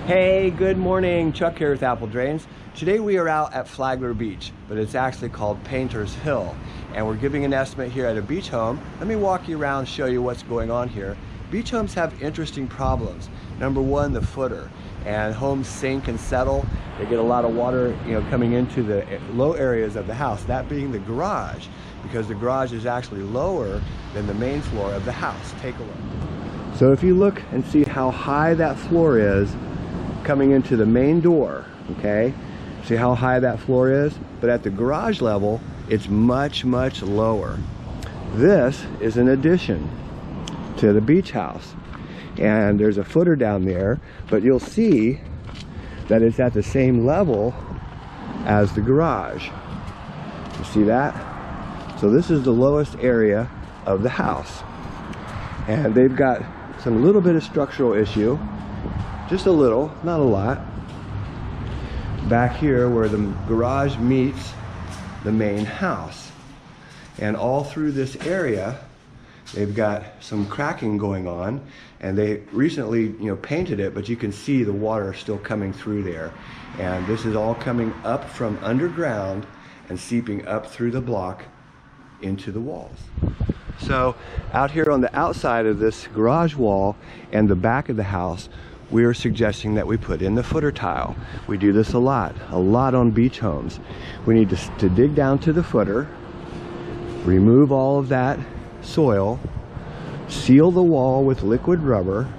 Hey, good morning. Chuck here with Apple Drains. Today we are out at Flagler Beach, but it's actually called Painter's Hill. And we're giving an estimate here at a beach home. Let me walk you around and show you what's going on here. Beach homes have interesting problems. Number one, the footer. And homes sink and settle. They get a lot of water, coming into the low areas of the house, that being the garage, because the garage is actually lower than the main floor of the house. Take a look. So if you look and see how high that floor is, coming into the main door, okay? See how high that floor is? But at the garage level, it's much, much lower. This is an addition to the beach house. And there's a footer down there, but you'll see that it's at the same level as the garage. You see that? So this is the lowest area of the house. And they've got some little bit of structural issue. Just a little, not a lot. Back here where the garage meets the main house. And all through this area, they've got some cracking going on. And they recently, painted it, but you can see the water still coming through there. And this is all coming up from underground and seeping up through the block into the walls. So out here on the outside of this garage wall and the back of the house, we are suggesting that we put in the footer tile. We do this a lot on beach homes. We need to dig down to the footer, remove all of that soil, seal the wall with liquid rubber,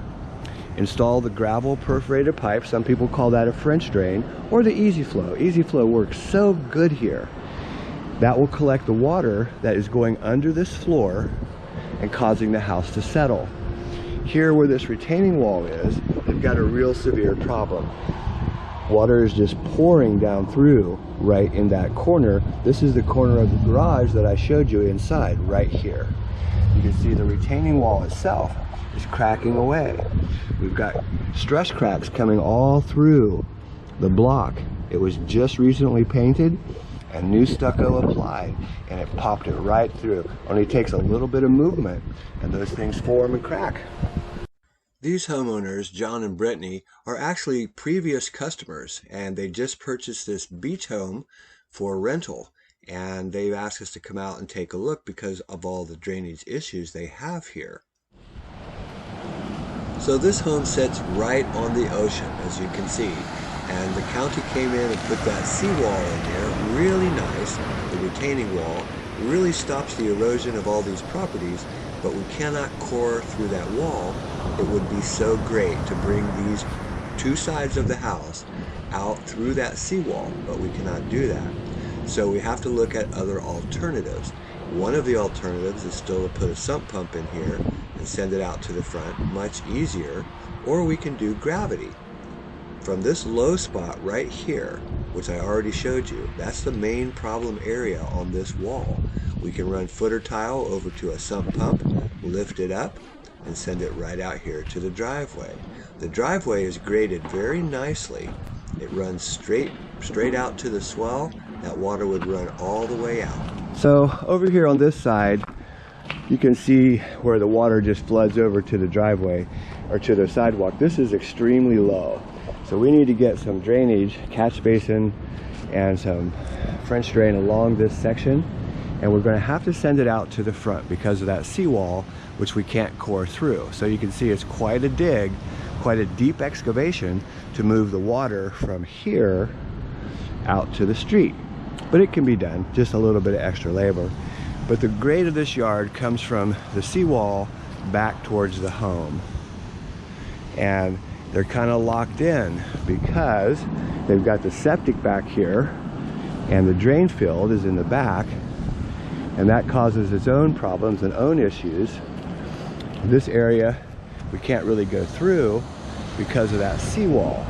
install the gravel perforated pipe. Some people call that a French drain, or the Easy Flow. Easy Flow works so good here. That will collect the water that is going under this floor and causing the house to settle. Here where this retaining wall is, they've got a real severe problem. Water is just pouring down through right in that corner. This is the corner of the garage that I showed you inside, right here. You can see the retaining wall itself is cracking away. We've got stress cracks coming all through the block. It was just recently painted and new stucco applied, and it popped it right through. Only takes a little bit of movement and those things form and crack. These homeowners, John and Brittany, are actually previous customers, and they just purchased this beach home for rental, and they've asked us to come out and take a look because of all the drainage issues they have here. So this home sits right on the ocean, as you can see, and the county came in and put that seawall in there, really nice. The retaining wall really stops the erosion of all these properties, but we cannot core through that wall. It would be so great to bring these two sides of the house out through that seawall, but we cannot do that. So we have to look at other alternatives. One of the alternatives is still to put a sump pump in here and send it out to the front, much easier, or we can do gravity. From this low spot right here, which I already showed you, that's the main problem area on this wall. We can run footer tile over to a sump pump, lift it up, and send it right out here to the driveway. The driveway is graded very nicely. It runs straight out to the swell. That water would run all the way out. So over here on this side, you can see where the water just floods over to the driveway or to the sidewalk. This is extremely low. So we need to get some drainage, catch basin, and some French drain along this section. And we're going to have to send it out to the front because of that seawall, which we can't core through. So you can see it's quite a dig, quite a deep excavation to move the water from here out to the street. But it can be done, just a little bit of extra labor. But the grade of this yard comes from the seawall back towards the home. And they're kind of locked in because they've got the septic back here and the drain field is in the back, and that causes its own problems and own issues. This area we can't really go through because of that seawall,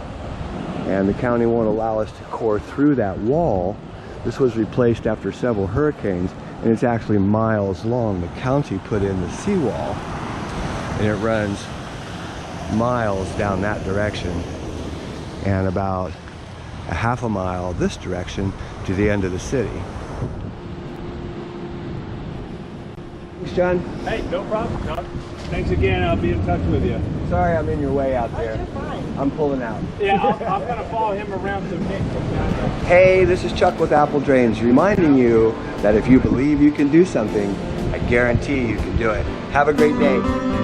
and the county won't allow us to core through that wall. This was replaced after several hurricanes, and it's actually miles long. The county put in the seawall, and it runs miles down that direction and about a half a mile this direction to the end of the city. Thanks, John. Hey, no problem, John. Thanks again. I'll be in touch with you. Sorry I'm in your way out there. I'm pulling out. Yeah, I'm going to follow him around to Nick. Hey, this is Chuck with Apple Drains, reminding you that if you believe you can do something, I guarantee you can do it. Have a great day.